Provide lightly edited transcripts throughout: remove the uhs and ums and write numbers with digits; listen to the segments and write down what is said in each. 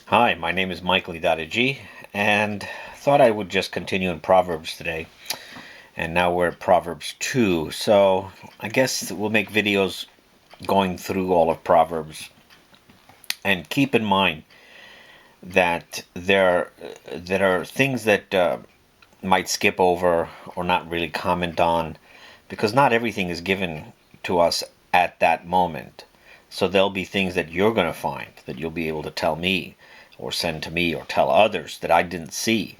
Hi, my name is Michael Idadaji, and thought I would just continue in Proverbs today. And now we're at Proverbs 2, so I guess we'll make videos going through all of Proverbs. And keep in mind that there are things that might skip over or not really comment on, because not everything is given to us at that moment. So there'll be things that you're going to find that you'll be able to tell me or send to me or tell others that I didn't see,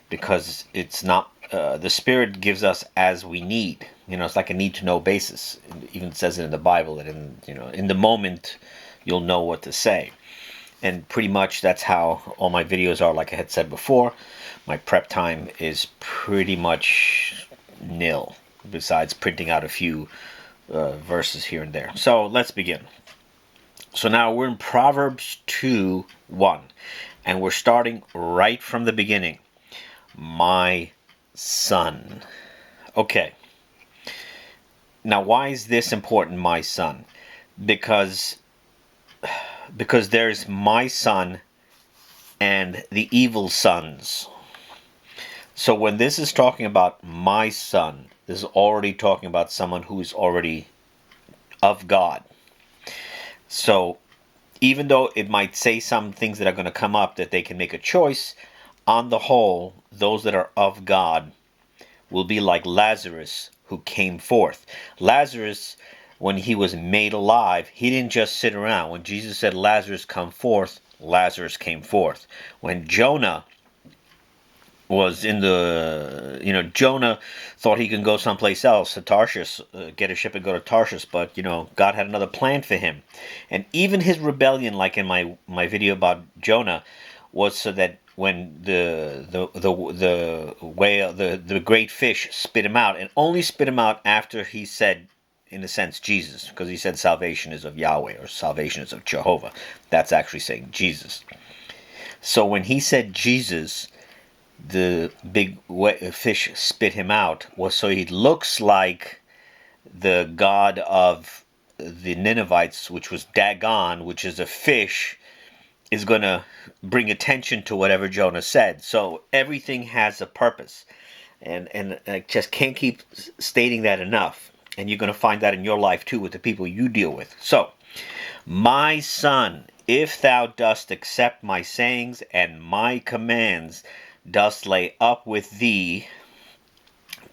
because it's not the Spirit gives us as we need. It's like a need to know basis. It even says it in the Bible that in the moment you'll know what to say. And pretty much that's how all my videos are. Like I had said before, my prep time is pretty much nil, besides printing out a few verses here and there. So let's begin. So now we're in Proverbs 2:1, and we're starting right from the beginning. My son. Okay. Now, why is this important, my son? Because there's my son and the evil sons. So when this is talking about my son, this is already talking about someone who is already of God. So even though it might say some things that are going to come up that they can make a choice, on the whole, those that are of God will be like Lazarus who came forth. Lazarus, when he was made alive, he didn't just sit around. When Jesus said, Lazarus, come forth, Lazarus came forth. When Jonah was in Jonah thought he could go someplace else, to Tarshish, get a ship and go to Tarshish, but God had another plan for him. And even his rebellion, like in my video about Jonah, was so that when the whale, the great fish, spit him out, and only spit him out after he said, in a sense, Jesus, because he said salvation is of Yahweh or salvation is of Jehovah. That's actually saying Jesus. So when he said Jesus, the big fish spit him out, was so he looks like the god of the Ninevites, which was Dagon, which is a fish, is going to bring attention to whatever Jonah said. So everything has a purpose. And I just can't keep stating that enough. And you're going to find that in your life too with the people you deal with. So, my son, if thou dost accept my sayings and my commands, dost lay up with thee,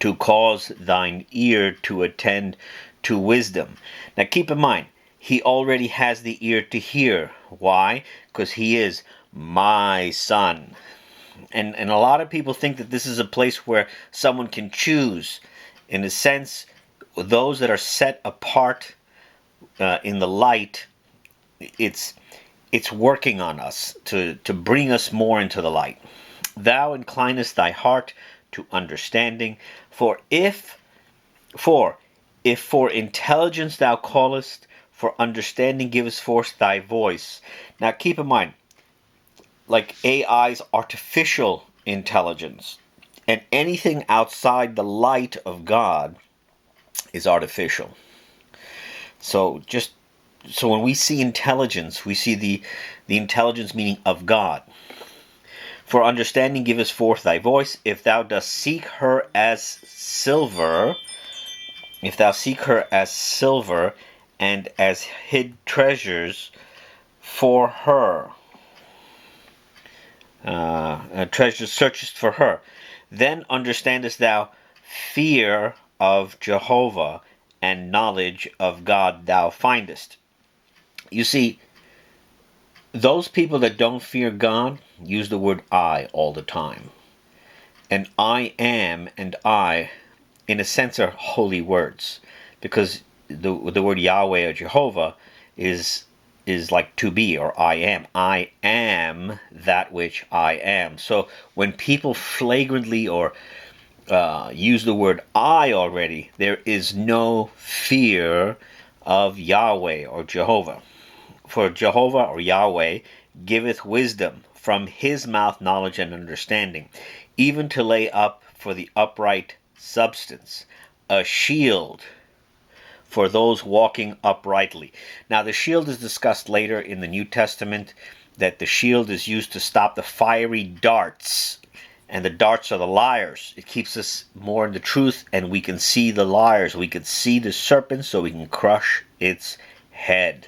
to cause thine ear to attend to wisdom. Now keep in mind, he already has the ear to hear. Why? Because he is my son. And a lot of people think that this is a place where someone can choose. In a sense, those that are set apart in the light, it's working on us to bring us more into the light. Thou inclinest thy heart to understanding, if for intelligence thou callest, for understanding givest forth thy voice. Now keep in mind, like AI's artificial intelligence, and anything outside the light of God is artificial. So when we see intelligence, we see the intelligence meaning of God. For understanding givest forth thy voice. If thou dost seek her as silver, and as hid treasures for her, treasures searchest for her, then understandest thou fear of Jehovah, and knowledge of God thou findest. You see, those people that don't fear God use the word I all the time. And I am and I, in a sense, are holy words, because the word Yahweh or Jehovah is like to be, or I am. I am that which I am. So when people flagrantly or use the word I already, there is no fear of Yahweh or Jehovah. For Jehovah or Yahweh giveth wisdom, from his mouth knowledge and understanding, even to lay up for the upright substance, a shield for those walking uprightly. Now, the shield is discussed later in the New Testament, that the shield is used to stop the fiery darts, and the darts are the liars. It keeps us more in the truth, and we can see the liars. We can see the serpent, so we can crush its head.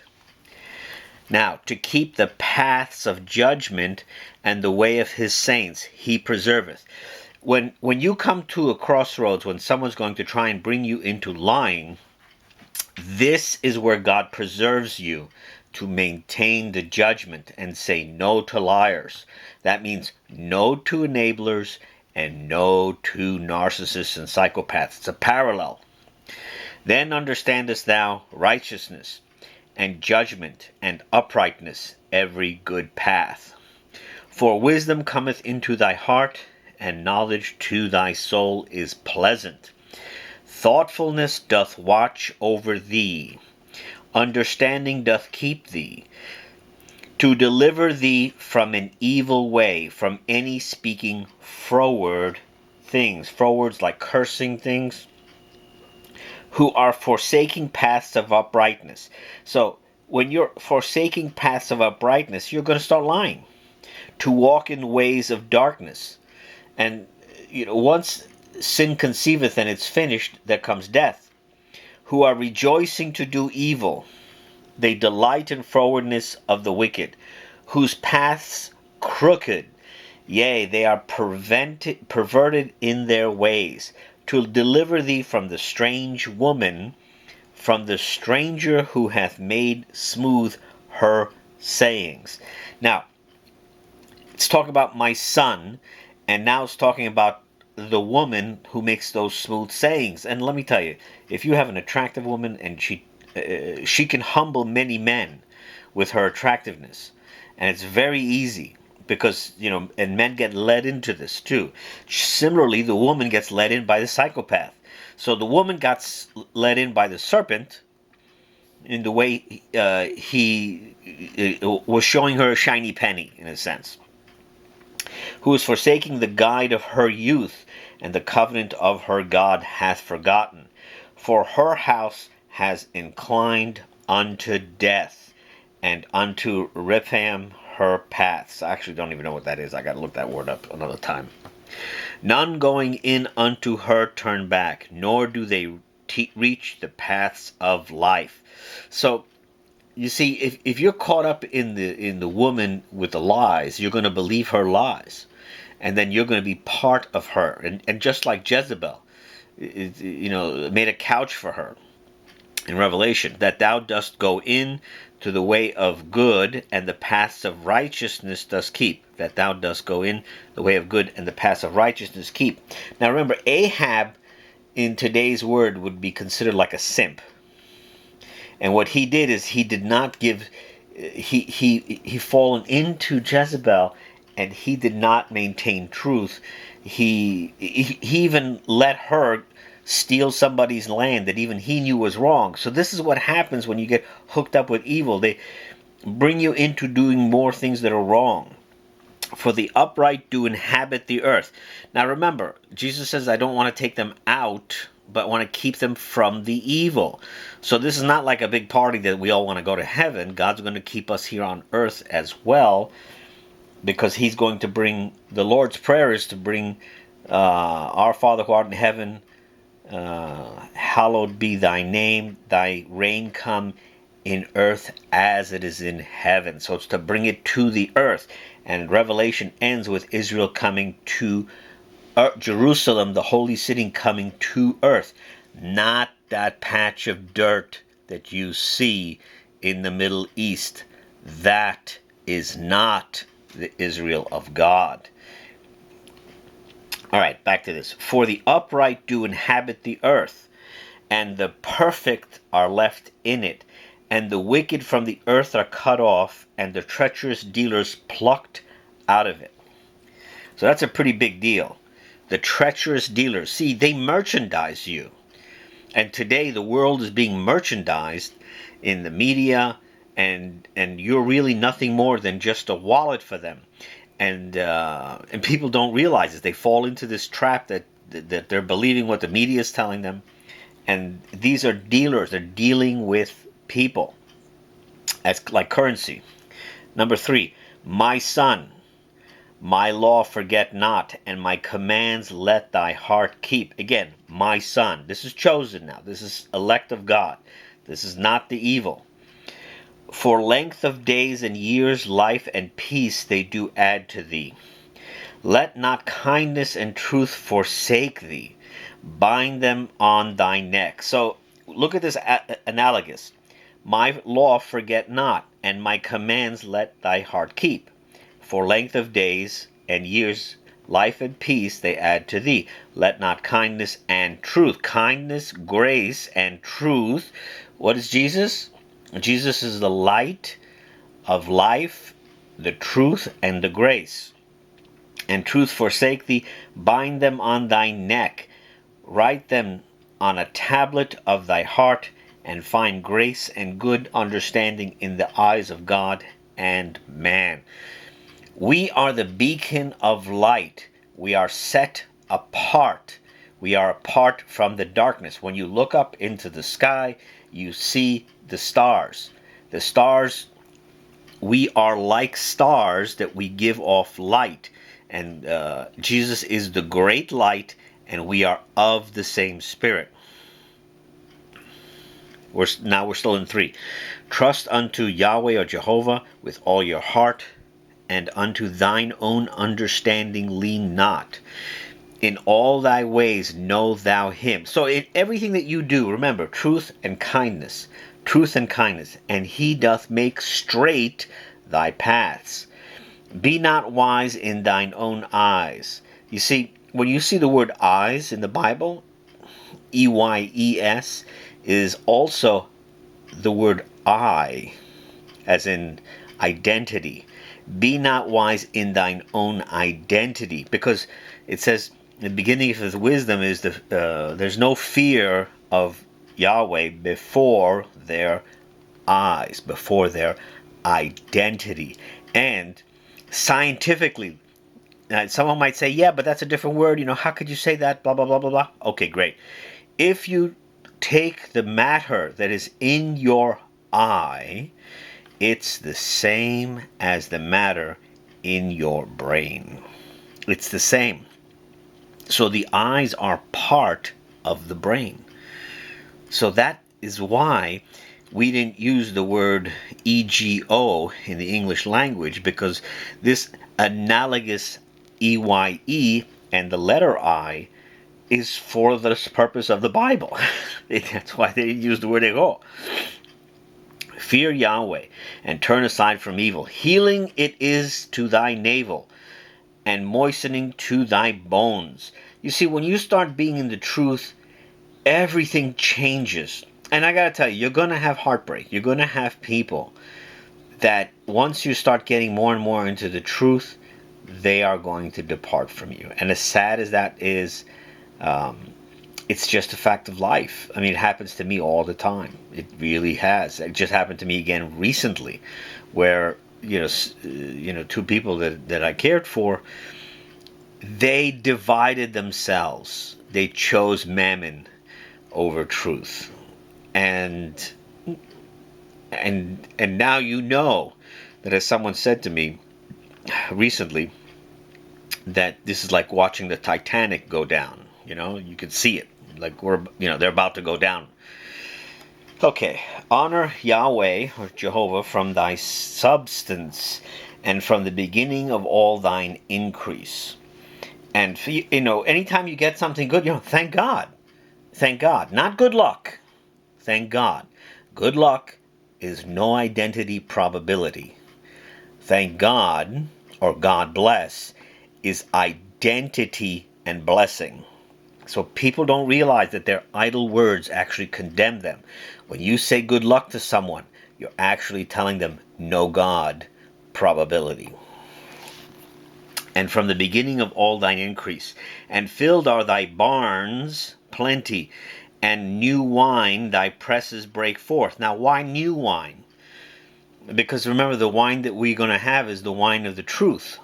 Now, to keep the paths of judgment and the way of his saints, he preserveth. When you come to a crossroads, when someone's going to try and bring you into lying, this is where God preserves you to maintain the judgment and say no to liars. That means no to enablers and no to narcissists and psychopaths. It's a parallel. Then understandest thou righteousness and judgment and uprightness, every good path. For wisdom cometh into thy heart, and knowledge to thy soul is pleasant. Thoughtfulness doth watch over thee. Understanding doth keep thee, to deliver thee from an evil way, from any speaking froward things. Froward's like cursing things. Who are forsaking paths of uprightness. So when you're forsaking paths of uprightness, you're going to start lying. To walk in ways of darkness. And once sin conceiveth and it's finished, there comes death. Who are rejoicing to do evil. They delight in frowardness of the wicked, whose paths crooked. Yea, they are perverted in their ways, to deliver thee from the strange woman, from the stranger who hath made smooth her sayings. Now, it's talking about my son, and now it's talking about the woman who makes those smooth sayings. And let me tell you, if you have an attractive woman and she can humble many men with her attractiveness, and it's very easy. Because, and men get led into this too. Similarly, the woman gets led in by the psychopath. So the woman got led in by the serpent in the way he was showing her a shiny penny, in a sense. Who is forsaking the guide of her youth, and the covenant of her God hath forgotten. For her house has inclined unto death, and unto Rephaim her paths. I actually don't even know what that is. I got to look that word up another time. None going in unto her turn back, nor do they reach the paths of life. So, you see, if you're caught up in the woman with the lies, you're going to believe her lies, and then you're going to be part of her. And just like Jezebel, made a couch for her in Revelation, that thou dost go in to the way of good, and the paths of righteousness dost keep. That thou dost go in the way of good, and the paths of righteousness keep. Now remember, Ahab, in today's word, would be considered like a simp. And what he did is he did not give, he fallen into Jezebel, and he did not maintain truth. He even let her steal somebody's land that even he knew was wrong. So this is what happens when you get hooked up with evil. They bring you into doing more things that are wrong. For the upright do inhabit the earth. Now remember, Jesus says, I don't want to take them out, but want to keep them from the evil. So this is not like a big party that we all want to go to heaven. God's going to keep us here on earth as well, because he's going to bring, the Lord's Prayer is to bring our Father who art in heaven, hallowed be thy name, thy reign come in earth as it is in heaven. So it's to bring it to the earth. And Revelation ends with Israel coming to Jerusalem, the holy city, coming to earth. Not that patch of dirt that you see in the Middle East. That is not the Israel of God. All right, back to this. For the upright do inhabit the earth, and the perfect are left in it, and the wicked from the earth are cut off, and the treacherous dealers plucked out of it. So that's a pretty big deal. The treacherous dealers. See, they merchandise you. And today the world is being merchandised in the media, and you're really nothing more than just a wallet for them. And people don't realize it. They fall into this trap that they're believing what the media is telling them, And these are dealers. They're dealing with people as like currency. Number 3, my son, my law forget not, and my commands let thy heart keep. Again, my son. This is chosen now. This is elect of God. This is not the evil. For length of days and years, life and peace they do add to thee. Let not kindness and truth forsake thee. Bind them on thy neck. So look at this analogous. My law forget not, and my commands let thy heart keep. For length of days and years, life and peace they add to thee. Let not kindness and truth, kindness, grace, and truth. What is Jesus? Jesus is the light of life, the truth, and the grace. And truth forsake thee, bind them on thy neck, write them on a tablet of thy heart, and find grace and good understanding in the eyes of God and man. We are the beacon of light. We are set apart. We are apart from the darkness. When you look up into the sky, you see the stars. The stars, we are like stars that we give off light. And Jesus is the great light, and we are of the same spirit. We're still in 3. Trust unto Yahweh or Jehovah with all your heart, and unto thine own understanding lean not. In all thy ways know thou him. So in everything that you do, remember, truth and kindness. Truth and kindness. And he doth make straight thy paths. Be not wise in thine own eyes. You see, when you see the word eyes in the Bible, EYES, is also the word I, as in identity. Be not wise in thine own identity, because it says the beginning of his wisdom is there's no fear of Yahweh before their eyes, before their identity. And scientifically, someone might say, yeah, but that's a different word. How could you say that? Blah, blah, blah, blah, blah. Okay, great. If you take the matter that is in your eye, it's the same as the matter in your brain. It's the same. So the eyes are part of the brain. So that is why we didn't use the word EGO in the English language, because this analogous EYE and the letter I is for the purpose of the Bible. That's why they didn't use the word ego. Fear Yahweh and turn aside from evil. Healing it is to thy navel and moistening to thy bones. You see, when you start being in the truth, everything changes. And I gotta tell you, you're gonna have heartbreak. You're gonna have people that once you start getting more and more into the truth, they are going to depart from you. And as sad as that is, it's just a fact of life. I mean, it happens to me all the time. It really has. It just happened to me again recently, where two people that I cared for, they divided themselves. They chose mammon over truth, and now that, as someone said to me recently, that this is like watching the Titanic go down. You can see it, like they're about to go down. Okay, honor Yahweh or Jehovah from thy substance and from the beginning of all thine increase. And anytime you get something good, thank God. Thank God. Not good luck. Thank God. Good luck is no identity probability. Thank God, or God bless, is identity and blessing. So people don't realize that their idle words actually condemn them. When you say good luck to someone, you're actually telling them no God probability. And from the beginning of all thine increase, and filled are thy barns plenty, and new wine thy presses break forth. Now, why new wine? Because remember, the wine that we're going to have is the wine of the truth.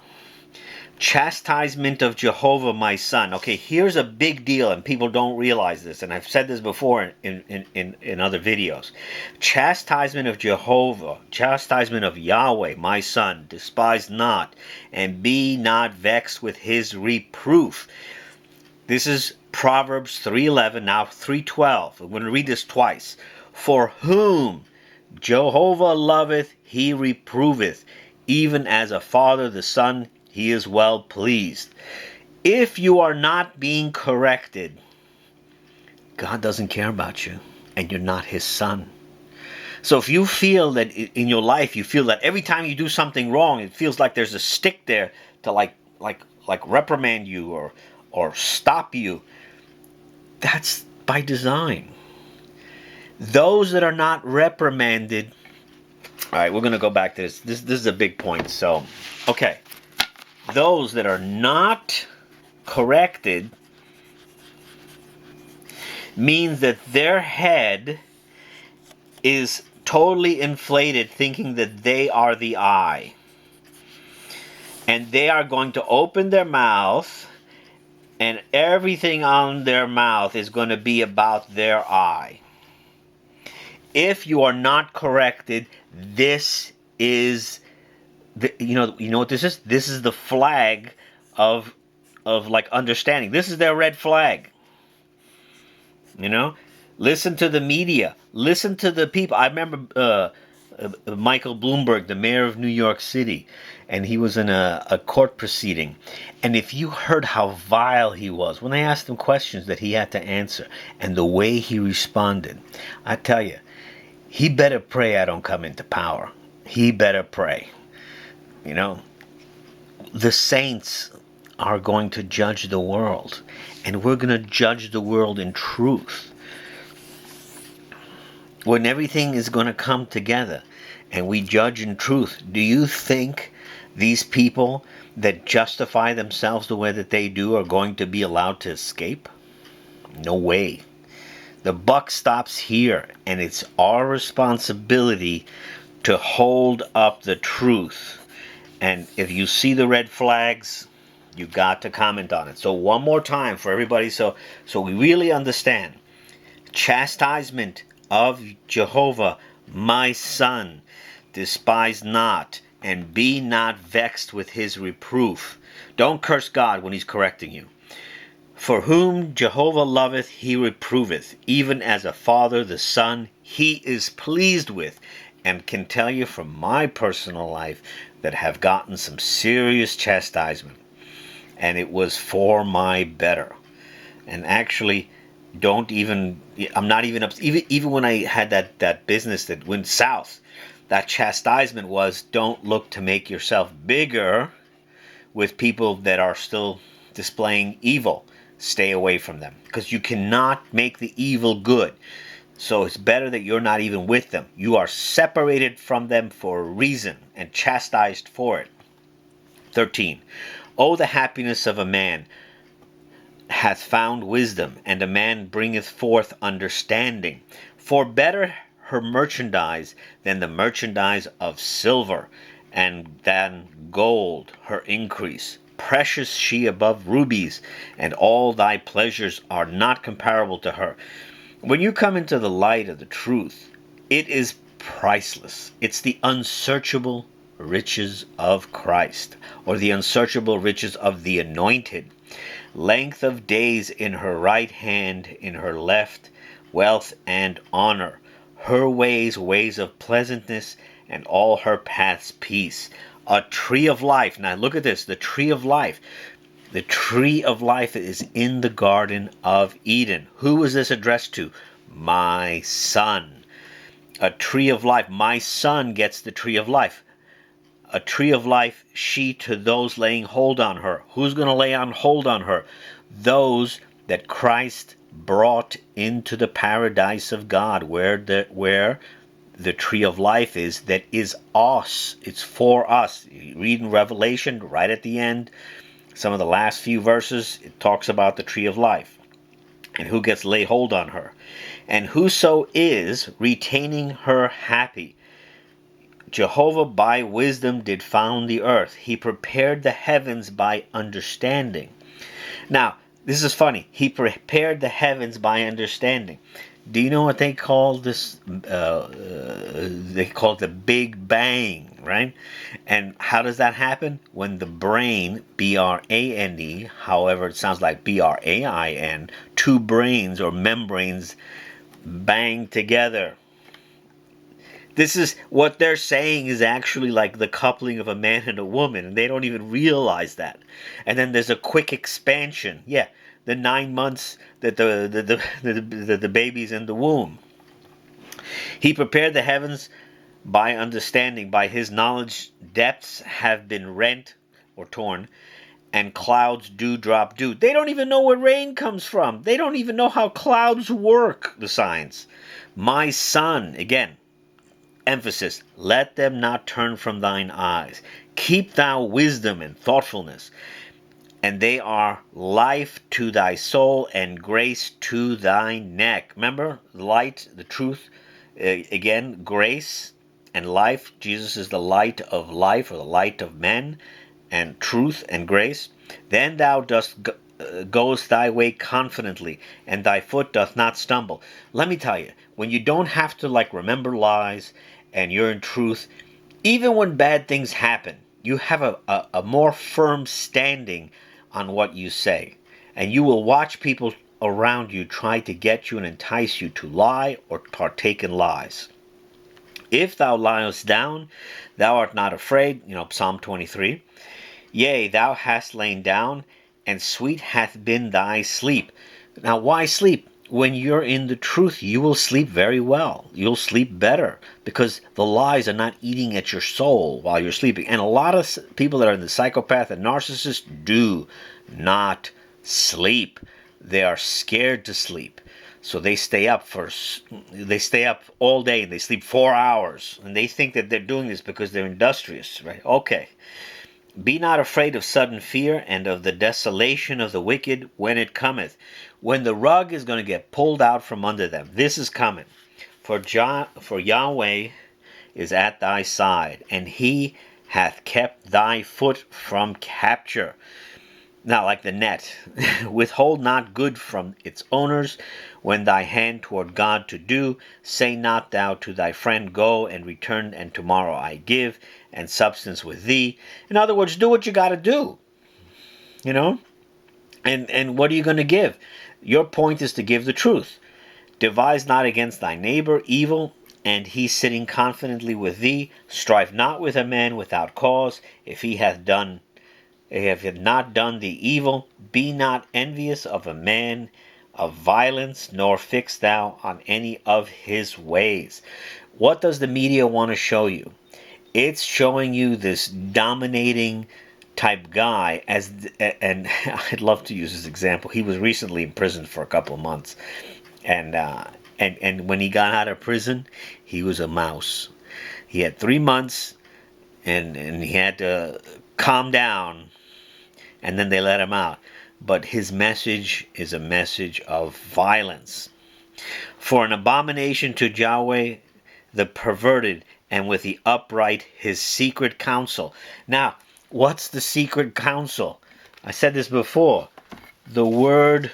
Chastisement of Jehovah, my son. Okay, here's a big deal, and people don't realize this, and I've said this before in other videos. Chastisement of Jehovah, chastisement of Yahweh, my son, despise not, and be not vexed with his reproof. This is Proverbs 3:11, now 3:12. I'm going to read this twice. For whom Jehovah loveth, he reproveth, even as a father the son, he is well pleased. If you are not being corrected, God doesn't care about you, and you're not his son. So if you feel that in your life, you feel that every time you do something wrong, it feels like there's a stick there to like reprimand you or stop you, that's by design. Those that are not reprimanded. All right, we're going to go back to this. This is a big point. So, okay. Those that are not corrected means that their head is totally inflated, thinking that they are the eye. And they are going to open their mouth, and everything on their mouth is going to be about their eye. If you are not corrected, this is you know what this is? This is the flag of like understanding. This is their red flag. Listen to the media. Listen to the people. I remember Michael Bloomberg, the mayor of New York City, and he was in a court proceeding. And if you heard how vile he was when they asked him questions that he had to answer, and the way he responded, I tell you, he better pray I don't come into power. He better pray. The saints are going to judge the world, and we're going to judge the world in truth. When everything is going to come together and we judge in truth, do you think these people that justify themselves the way that they do are going to be allowed to escape? No way. The buck stops here, and it's our responsibility to hold up the truth. And if you see the red flags, you got to comment on it. So one more time for everybody, so we really understand. Chastisement of Jehovah, my son, despise not, and be not vexed with his reproof. Don't curse God when he's correcting you. For whom Jehovah loveth, he reproveth, even as a father the son he is pleased with. And can tell you from my personal life that have gotten some serious chastisement. And it was for my better. And actually, I'm not even up, even when I had that business that went south, that chastisement was, don't look to make yourself bigger with people that are still displaying evil. Stay away from them, because you cannot make the evil good. So it's better that you're not even with them. You are separated from them for a reason and chastised for it. 13. Oh, the happiness of a man hath found wisdom, and a man bringeth forth understanding. For better her merchandise than the merchandise of silver, and than gold her increase. Precious she above rubies, and all thy pleasures are not comparable to her. When you come into the light of the truth, it is priceless. It's the unsearchable riches of Christ, or the unsearchable riches of the anointed. Length of days in her right hand, in her left, wealth and honor. Her ways of pleasantness, and all her paths peace. A tree of life. Now look at this, the tree of life. The tree of life is in the Garden of Eden. Who is this addressed to? My son. A tree of life. My son gets the tree of life. A tree of life, she to those laying hold on her. Who's going to lay on hold on her? Those that Christ brought into the paradise of God, where the tree of life is, that is us. It's for us. You read in Revelation, right at the end, some of the last few verses, it talks about the tree of life and who gets lay hold on her. And whoso is retaining her happy. Jehovah by wisdom did found the earth. He prepared the heavens by understanding. Now, this is funny. He prepared the heavens by understanding. Do you know what they call this? They call it the Big Bang, right? And how does that happen? When the brain, B-R-A-N-E, however it sounds like B-R-A-I-N, two brains or membranes bang together. This is what they're saying is actually like the coupling of a man and a woman, and they don't even realize that. And then there's a quick expansion. Yeah, the 9 months that the baby's in the womb. He prepared the heavens by understanding. By his knowledge, depths have been rent or torn, and clouds do drop dew. They don't even know where rain comes from. They don't even know how clouds work, the science. My son, again, emphasis, let them not turn from thine eyes. Keep thou wisdom and thoughtfulness, and they are life to thy soul and grace to thy neck. Remember, light, the truth, again, grace and life. Jesus is the light of life, or the light of men, and truth and grace. Then thou goest thy way confidently, and thy foot doth not stumble. Let me tell you, when you don't have to remember lies, and you're in truth, even when bad things happen, you have a more firm standing on what you say. And you will watch people around you try to get you and entice you to lie or partake in lies. If thou liest down, thou art not afraid, Psalm 23. Yea, thou hast lain down, and sweet hath been thy sleep. Now, why sleep? When you're in the truth, you will sleep very well. You'll sleep better because the lies are not eating at your soul while you're sleeping. And a lot of people that are in the psychopath and narcissist do not sleep. They are scared to sleep. So they stay up all day and they sleep 4 hours. And they think that they're doing this because they're industrious, right? Okay. Be not afraid of sudden fear and of the desolation of the wicked when it cometh. When the rug is going to get pulled out from under them. This is coming. For Yahweh is at thy side, and he hath kept thy foot from capture. Now, like the net, withhold not good from its owners when thy hand toward God to do. Say not thou to thy friend, go and return, and tomorrow I give, and substance with thee. In other words, do what you got to do. And what are you going to give? Your point is to give the truth. Devise not against thy neighbor evil, and he sitting confidently with thee. Strive not with a man without cause, if he hath not done thee evil. Be not envious of a man of violence, nor fix thou on any of his ways. What does the media want to show you? It's showing you this dominating type guy, and I'd love to use this example. He was recently in prison for a couple of months, and when he got out of prison, he was a mouse. He had 3 months, and he had to calm down, and then they let him out. But his message is a message of violence. For an abomination to Yahweh the perverted, and with the upright his secret counsel. Now, what's the secret counsel? I said this before. The word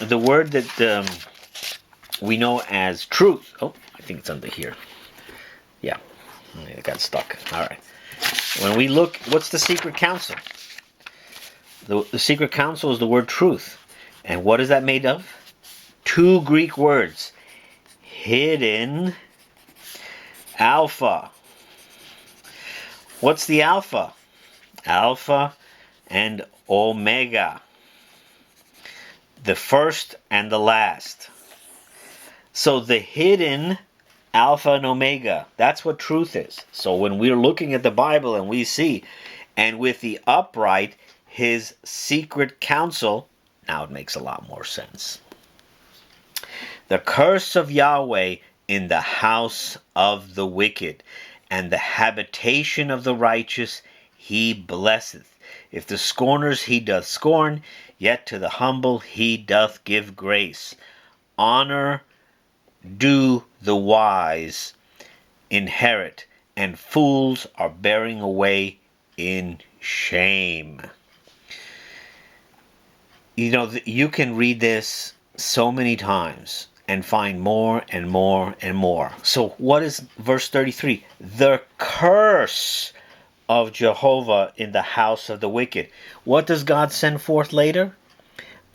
that we know as truth. Oh, I think it's under here. Yeah, it got stuck. All right. When we look, what's the secret counsel? The secret counsel is the word truth. And what is that made of? 2 Greek words. Hidden Alpha. What's the alpha? Alpha and Omega. The first and the last. So the hidden Alpha and Omega, that's what truth is. So when we're looking at the Bible and we see, and with the upright, his secret counsel, now it makes a lot more sense. The curse of Yahweh in the house of the wicked, and the habitation of the righteous he blesseth. If the scorners he doth scorn, yet to the humble he doth give grace. Honor do the wise inherit, and fools are bearing away in shame. You know, you can read this so many times and find more and more and more. So, what is verse 33? The curse of Jehovah in the house of the wicked. What does God send forth later?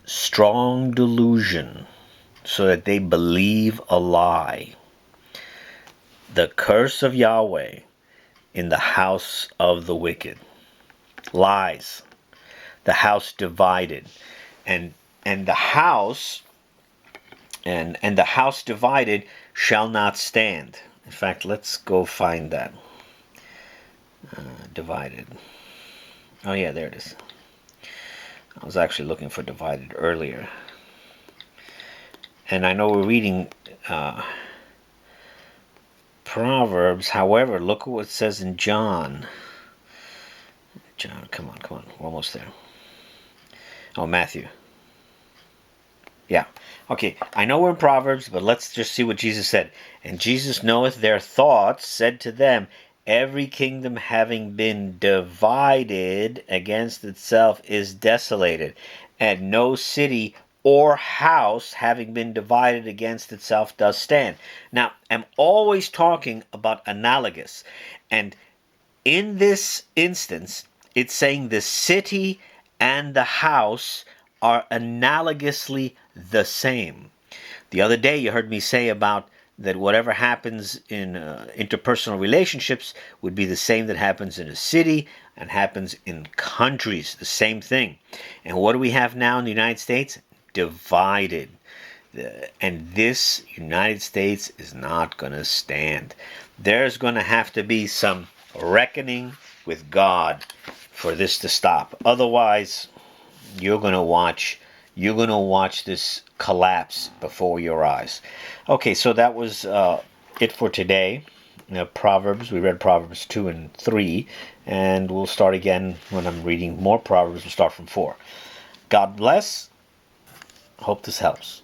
Strong delusion, so that they believe a lie. The curse of Yahweh in the house of the wicked. Lies. The house divided. And the house and the house divided shall not stand. In fact, let's go find that. Divided. Oh yeah, there it is. I was actually looking for divided earlier. And I know we're reading Proverbs. However, look at what it says in John. John, come on. We're almost there. Oh, Matthew. Yeah. Okay, I know we're in Proverbs, but let's just see what Jesus said. And Jesus knoweth their thoughts, said to them, every kingdom having been divided against itself is desolated, and no city or house having been divided against itself does stand. Now, I'm always talking about analogous. And in this instance, it's saying the city and the house are analogously the same. The other day you heard me say about that whatever happens in interpersonal relationships would be the same that happens in a city and happens in countries, the same thing. And what do we have now in the United States? Divided. And this United States is not going to stand. There's going to have to be some reckoning with God for this to stop. Otherwise, you're going to watch this collapse before your eyes. Okay, so that was it for today. Proverbs, we read Proverbs 2 and 3, and we'll start again when I'm reading more Proverbs. We'll start from 4. God bless. Hope this helps.